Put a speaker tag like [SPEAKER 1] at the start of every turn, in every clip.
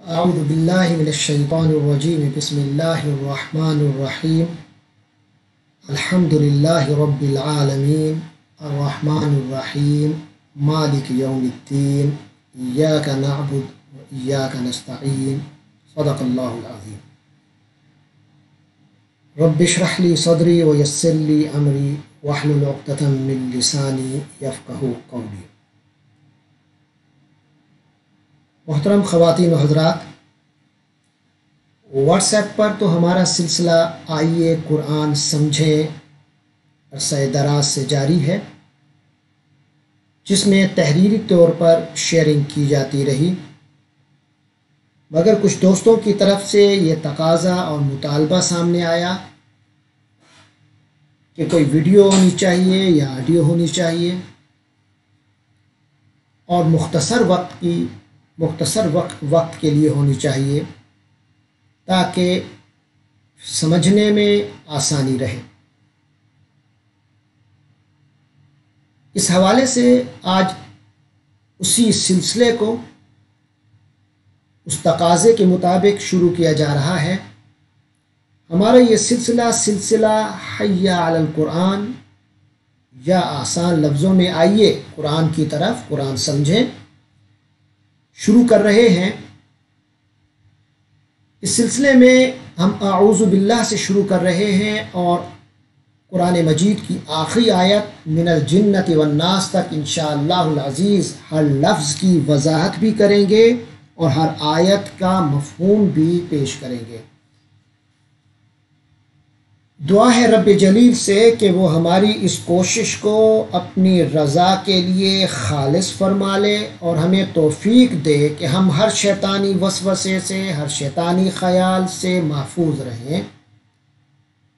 [SPEAKER 1] أعوذ بالله من الشيطان الرجيم بسم الله الرحمن الرحيم الحمد لله رب العالمين الرحمن الرحيم مالك يوم الدين إياك نعبد وإياك نستعين صدق الله العظيم رب اشرح لي صدري ويسر لي أمري واحلل عقدة من لساني يفقهوا قولي۔ محترم خواتین و حضرات، واٹس ایپ پر تو ہمارا سلسلہ آئیے قرآن سمجھیں عرصہ دراز سے جاری ہے، جس میں تحریری طور پر شیئرنگ کی جاتی رہی، مگر کچھ دوستوں کی طرف سے یہ تقاضا اور مطالبہ سامنے آیا کہ کوئی ویڈیو ہونی چاہیے یا آڈیو ہونی چاہیے اور مختصر وقت کے لیے ہونی چاہیے تاکہ سمجھنے میں آسانی رہے۔ اس حوالے سے آج اسی سلسلے کو اس تقاضے کے مطابق شروع کیا جا رہا ہے۔ ہمارا یہ سلسلہ حی علی القرآن، یا آسان لفظوں میں آئیے قرآن کی طرف، قرآن سمجھیں، شروع کر رہے ہیں۔ اس سلسلے میں ہم اعوذ باللہ سے شروع کر رہے ہیں اور قرآن مجید کی آخری آیت من الجنۃ والناس تک انشاءاللہ العزیز ہر لفظ کی وضاحت بھی کریں گے اور ہر آیت کا مفہوم بھی پیش کریں گے۔ دعا ہے رب جلیل سے کہ وہ ہماری اس کوشش کو اپنی رضا کے لیے خالص فرما لے اور ہمیں توفیق دے کہ ہم ہر شیطانی وسوسے سے، ہر شیطانی خیال سے محفوظ رہیں،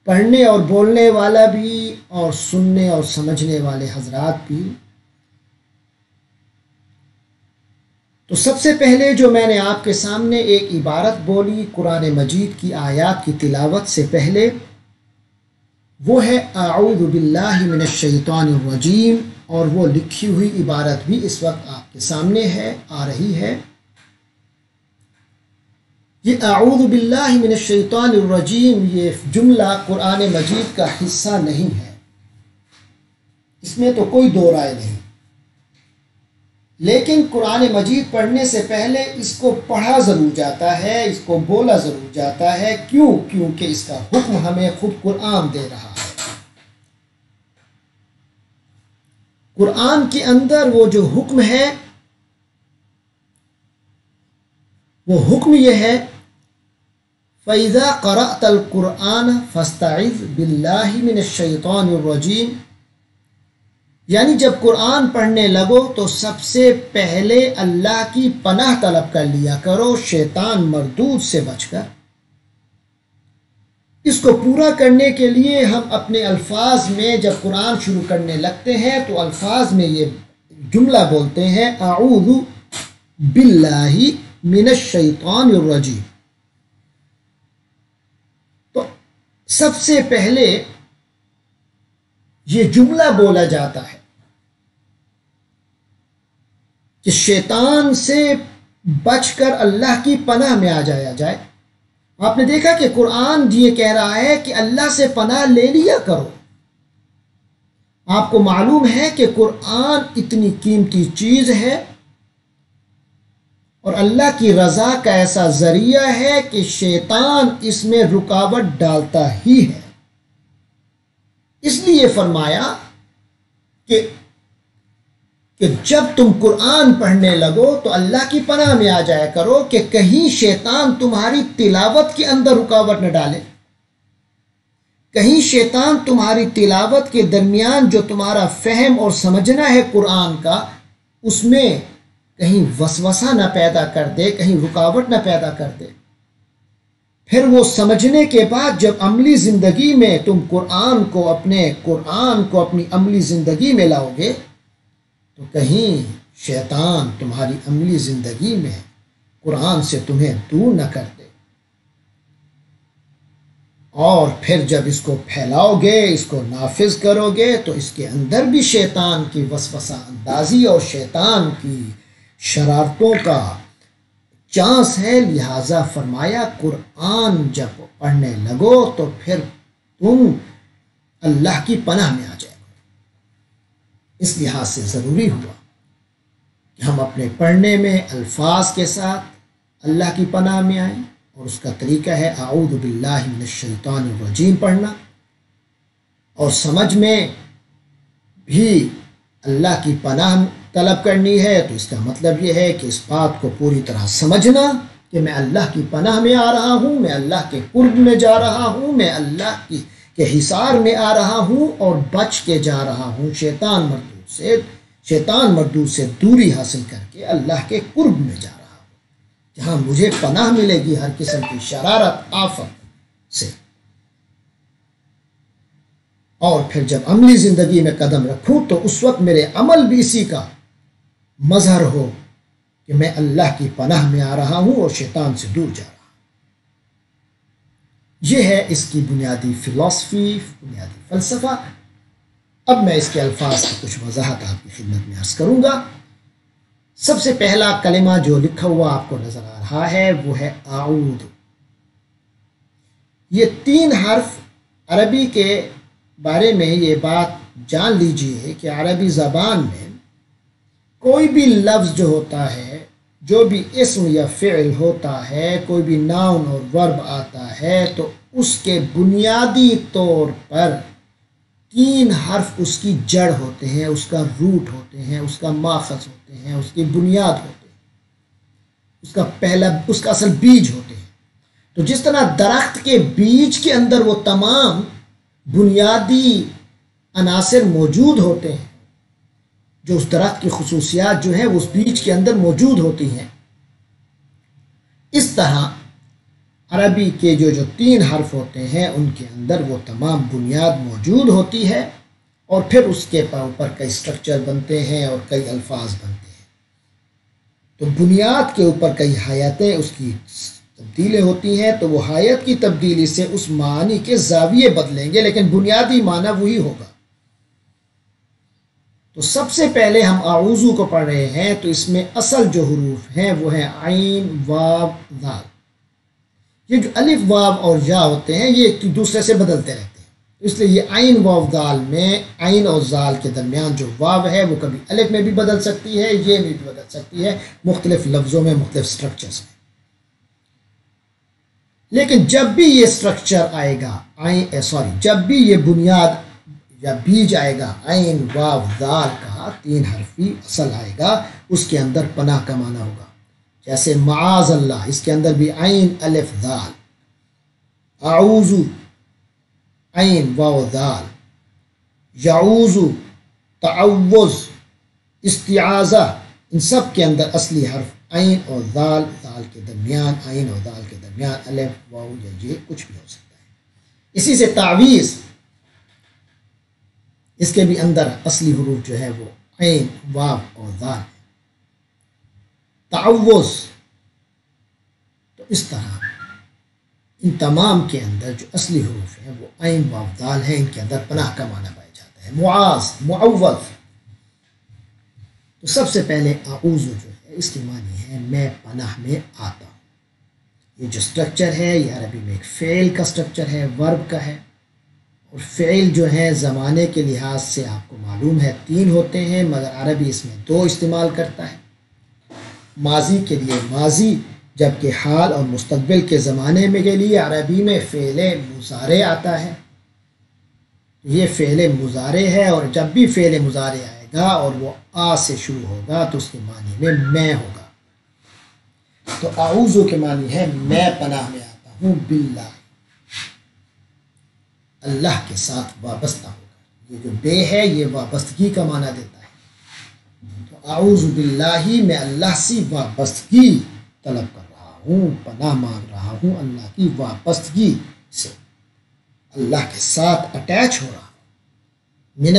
[SPEAKER 1] پڑھنے اور بولنے والا بھی اور سننے اور سمجھنے والے حضرات بھی۔ تو سب سے پہلے جو میں نے آپ کے سامنے ایک عبارت بولی قرآن مجید کی آیات کی تلاوت سے پہلے، وہ ہے اعوذ باللہ من الشیطان الرجیم، اور وہ لکھی ہوئی عبارت بھی اس وقت آپ کے سامنے ہے، آ رہی ہے۔ یہ اعوذ باللہ من الشیطان الرجیم، یہ جملہ قرآن مجید کا حصہ نہیں ہے، اس میں تو کوئی دو رائے نہیں، لیکن قرآن مجید پڑھنے سے پہلے اس کو پڑھا ضرور جاتا ہے، اس کو بولا ضرور جاتا ہے۔ کیونکہ اس کا حکم ہمیں خود قرآن دے رہا ہے۔ قرآن کے اندر وہ جو حکم ہے، وہ حکم یہ ہے فَإِذَا قَرَأْتَ الْقُرْآنَ فَاسْتَعِذْ بِاللَّهِ مِنَ الشَّيْطَانِ الرَّجِيمِ، یعنی جب قرآن پڑھنے لگو تو سب سے پہلے اللہ کی پناہ طلب کر لیا کرو شیطان مردود سے بچ کر۔ اس کو پورا کرنے کے لیے ہم اپنے الفاظ میں جب قرآن شروع کرنے لگتے ہیں تو الفاظ میں یہ جملہ بولتے ہیں اعوذ باللہ من الشیطان الرجیم۔ تو سب سے پہلے یہ جملہ بولا جاتا ہے کہ شیطان سے بچ کر اللہ کی پناہ میں آ جایا جائے۔ آپ نے دیکھا کہ قرآن یہ کہہ رہا ہے کہ اللہ سے پناہ لے لیا کرو۔ آپ کو معلوم ہے کہ قرآن اتنی قیمتی چیز ہے اور اللہ کی رضا کا ایسا ذریعہ ہے کہ شیطان اس میں رکاوٹ ڈالتا ہی ہے۔ اس لیے فرمایا کہ جب تم قرآن پڑھنے لگو تو اللہ کی پناہ میں آ جایا کرو کہ کہیں شیطان تمہاری تلاوت کے اندر رکاوٹ نہ ڈالے، کہیں شیطان تمہاری تلاوت کے درمیان جو تمہارا فہم اور سمجھنا ہے قرآن کا، اس میں کہیں وسوسہ نہ پیدا کر دے، کہیں رکاوٹ نہ پیدا کر دے۔ پھر وہ سمجھنے کے بعد جب عملی زندگی میں تم قرآن کو اپنی عملی زندگی میں لاؤ گے تو کہیں شیطان تمہاری عملی زندگی میں قرآن سے تمہیں دور نہ کر دے، اور پھر جب اس کو پھیلاؤ گے، اس کو نافذ کرو گے تو اس کے اندر بھی شیطان کی وسوسہ اندازی اور شیطان کی شرارتوں کا چانس ہے، لہٰذا فرمایا قرآن جب پڑھنے لگو تو پھر تم اللہ کی پناہ میں آ جائے گا۔ اس لحاظ سے ضروری ہوا کہ ہم اپنے پڑھنے میں الفاظ کے ساتھ اللہ کی پناہ میں آئیں، اور اس کا طریقہ ہے اعوذ باللہ من الشیطان الرجیم پڑھنا، اور سمجھ میں بھی اللہ کی پناہ طلب کرنی ہے۔ تو اس کا مطلب یہ ہے کہ اس بات کو پوری طرح سمجھنا کہ میں اللہ کی پناہ میں آ رہا ہوں، میں اللہ کے قرب میں جا رہا ہوں، میں اللہ کے حصار میں آ رہا ہوں، اور بچ کے جا رہا ہوں شیطان مردود سے دوری حاصل کر کے اللہ کے قرب میں جا رہا ہوں، جہاں مجھے پناہ ملے گی ہر قسم کی شرارت آفت سے۔ اور پھر جب عملی زندگی میں قدم رکھوں تو اس وقت میرے عمل بھی اسی کا مظہر ہو کہ میں اللہ کی پناہ میں آ رہا ہوں اور شیطان سے دور جا رہا ہوں۔ یہ ہے اس کی بنیادی فلسفی، بنیادی فلسفہ۔ اب میں اس کے الفاظ کی کچھ وضاحت آپ کی خدمت میں عرض کروں گا۔ سب سے پہلا کلمہ جو لکھا ہوا آپ کو نظر آ رہا ہے وہ ہے اعوذ۔ یہ 3 حرف عربی کے بارے میں یہ بات جان لیجئے کہ عربی زبان میں کوئی بھی لفظ جو ہوتا ہے، جو بھی اسم یا فعل ہوتا ہے، کوئی بھی ناؤن اور ورب آتا ہے، تو اس کے بنیادی طور پر 3 حرف اس کی جڑ ہوتے ہیں، اس کا روٹ ہوتے ہیں، اس کا ماخذ ہوتے ہیں، اس کی بنیاد ہوتے ہیں، اس کا اصل بیج ہوتے ہیں۔ تو جس طرح درخت کے بیج کے اندر وہ تمام بنیادی عناصر موجود ہوتے ہیں، جو اس درخت کی خصوصیات جو ہیں وہ اس بیج کے اندر موجود ہوتی ہیں، اس طرح عربی کے جو 3 حرف ہوتے ہیں ان کے اندر وہ تمام بنیاد موجود ہوتی ہے، اور پھر اس کے اوپر کئی سٹرکچر بنتے ہیں اور کئی الفاظ بنتے ہیں۔ تو بنیاد کے اوپر کئی حیاتیں اس کی تبدیلیں ہوتی ہیں، تو وہ حیات کی تبدیلی سے اس معنی کے زاویے بدلیں گے، لیکن بنیادی معنی وہی ہوگا۔ تو سب سے پہلے ہم اعوذ کو پڑھ رہے ہیں، تو اس میں اصل جو حروف ہیں وہ ہیں عین، واو، ذال۔ یہ جو الف، واو اور یا ہوتے ہیں یہ ایک دوسرے سے بدلتے رہتے ہیں، اس لیے یہ عین، واو، ذال میں عین اور ذال کے درمیان جو واو ہے وہ کبھی الف میں بھی بدل سکتی ہے، یہ میں بھی بدل سکتی ہے، مختلف لفظوں میں، مختلف سٹرکچرز میں۔ لیکن جب بھی یہ سٹرکچر آئے گا، جب بھی یہ بنیاد یا بیج آئے گا عین، واو، ذال کا 3 حرفی اصل آئے گا، اس کے اندر پناہ کا معنی ہوگا۔ جیسے معاذ اللہ، اس کے اندر بھی عین، الف، ذال، اعوذ، عین، واو، ذال، یعوذ، تعوذ، استعاذہ، ان سب کے اندر اصلی حرف عین اور ذال، ذال کے درمیان عین اور ذال کے درمیان الف، واو یا یہ کچھ بھی ہو سکتا ہے۔ اسی سے تعویذ، اس کے بھی اندر اصلی حروف جو ہے وہ عین، واو اور ذال ہے۔ تعوذ، تو اس طرح ان تمام کے اندر جو اصلی حروف ہیں وہ عین، واو، ذال ہیں، ان کے اندر پناہ کا معنی پایا جاتا ہے۔ معاذ، معوذ، تو سب سے پہلے اعوذ جو ہے اس کی معنی ہے میں پناہ میں آتا ہوں۔ یہ جو سٹرکچر ہے یہ عربی میں ایک فعل کا سٹرکچر ہے، ورب کا ہے، اور فعل جو ہے زمانے کے لحاظ سے آپ کو معلوم ہے 3 ہوتے ہیں، مگر عربی اس میں 2 استعمال کرتا ہے۔ ماضی کے لیے ماضی، جبکہ حال اور مستقبل کے زمانے میں کے لیے عربی میں فعل مضارع آتا ہے۔ یہ فعل مضارع ہے، اور جب بھی فعل مضارع آئے گا اور وہ آ سے شروع ہوگا تو اس کے معنی میں ہوگا۔ تو اعوذ کے معنی ہے میں پناہ میں آتا ہوں باللہ، اللہ کے ساتھ وابستہ ہوگا۔ یہ جو بے ہے یہ وابستگی کا معنی دیتا ہے، تو اعوذ باللہ میں اللہ سے وابستگی طلب کر رہا ہوں، پناہ مانگ رہا ہوں اللہ کی وابستگی سے، اللہ کے ساتھ اٹیچ ہو رہا ہوں۔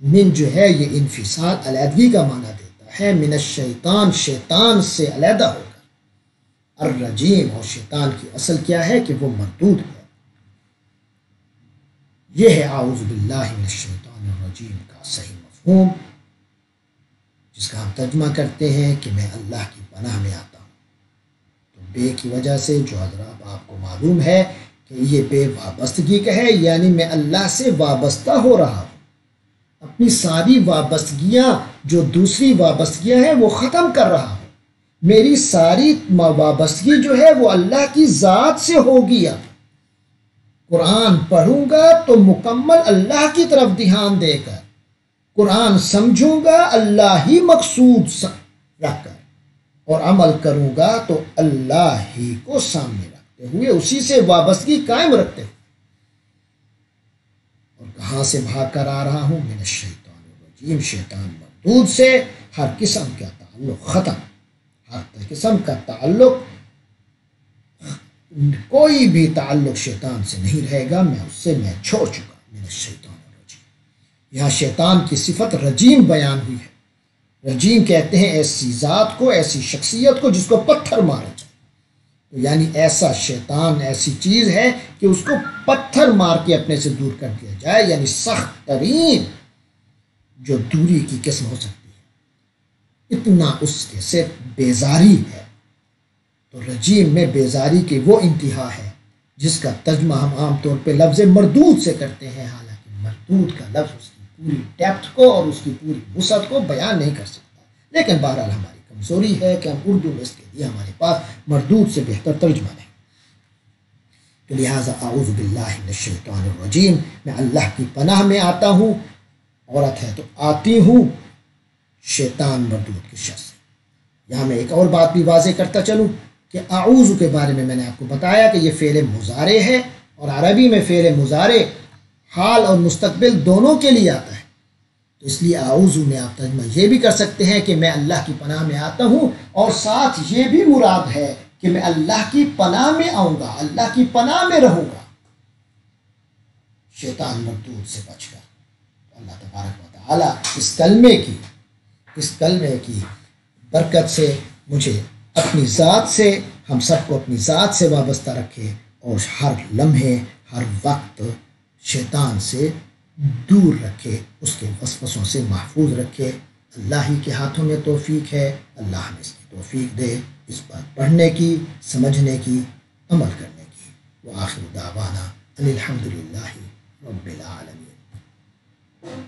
[SPEAKER 1] من جو ہے یہ انفصال، علیحدگی کا معنی دیتا ہے۔ من الشیطان، شیطان سے علیحدہ ہو کر، الرجیم، اور شیطان کی اصل کیا ہے کہ وہ مردود ہے۔ یہ ہے اعوذ باللہ من الشیطان الرجیم کا صحیح مفہوم، جس کا ہم ترجمہ کرتے ہیں کہ میں اللہ کی پناہ میں آتا ہوں۔ بے کی وجہ سے جو حضرات آپ کو معلوم ہے کہ یہ بے وابستگی کا ہے، یعنی میں اللہ سے وابستہ ہو رہا ہوں، اپنی ساری وابستگیاں جو دوسری وابستگیاں ہیں وہ ختم کر رہا ہوں، میری ساری وابستگی جو ہے وہ اللہ کی ذات سے ہوگی۔ اب قرآن پڑھوں گا تو مکمل اللہ کی طرف دھیان دے کر، قرآن سمجھوں گا اللہ ہی مقصود رکھ کر، اور عمل کروں گا تو اللہ ہی کو سامنے رکھتے ہوئے، اسی سے وابستگی قائم رکھتے ہوئے۔ اور کہاں سے بھاگ کر آ رہا ہوں؟ من الشیطان الرجیم، شیطان مردود سے۔ ہر قسم کا تعلق ختم، ہر قسم کا تعلق، کوئی بھی تعلق شیطان سے نہیں رہے گا، میں اس سے چھوڑ چکا۔ من الشیطان الرجیم، یہاں شیطان کی صفت رجیم بیان ہوئی ہے۔ رجیم کہتے ہیں ایسی ذات کو، ایسی شخصیت کو جس کو پتھر مارا جائے، تو یعنی ایسا شیطان ایسی چیز ہے کہ اس کو پتھر مار کے اپنے سے دور کر دیا جائے، یعنی سخت ترین جو دوری کی قسم ہو سکتی ہے، اتنا اس کے سے بیزاری ہے۔ تو رجیم میں بیزاری کی وہ انتہا ہے جس کا ترجمہ ہم عام طور پہ لفظ مردود سے کرتے ہیں، حالانکہ مردود کا لفظ اس کی پوری ڈیپتھ کو اور اس کی پوری وسعت کو بیان نہیں کر سکتا، لیکن بہرحال ہماری کمزوری ہے کہ ہم اردو میں اس کے لیے ہمارے پاس مردود سے بہتر ترجمہ نہیں۔ تو لہٰذا اعوذ باللہ من الشیطان الرجیم، میں اللہ کی پناہ میں آتا ہوں، عورت ہے تو آتی ہوں، شیطان مردود کی شر سے۔ یہاں میں ایک اور بات بھی واضح کرتا چلوں کہ اعوذ کے بارے میں نے آپ کو بتایا کہ یہ فعل مضارع ہے، اور عربی میں فعل مضارع حال اور مستقبل دونوں کے لیے آتا ہے، تو اس لیے اعوذ میں آپ ترجمہ یہ بھی کر سکتے ہیں کہ میں اللہ کی پناہ میں آتا ہوں، اور ساتھ یہ بھی مراد ہے کہ میں اللہ کی پناہ میں آؤں گا، اللہ کی پناہ میں رہوں گا شیطان مردود سے بچ کر۔ اللہ تبارک و تعالیٰ اس کلمے کی برکت سے مجھے اپنی ذات سے، ہم سب کو اپنی ذات سے وابستہ رکھے، اور ہر لمحے ہر وقت شیطان سے دور رکھے، اس کے وسوسوں سے محفوظ رکھے۔ اللہ ہی کے ہاتھوں میں توفیق ہے، اللہ ہمیں اس کی توفیق دے، اس پر پڑھنے کی، سمجھنے کی، عمل کرنے کی۔ وآخر دعوانا ان الحمد للہ رب العالمین۔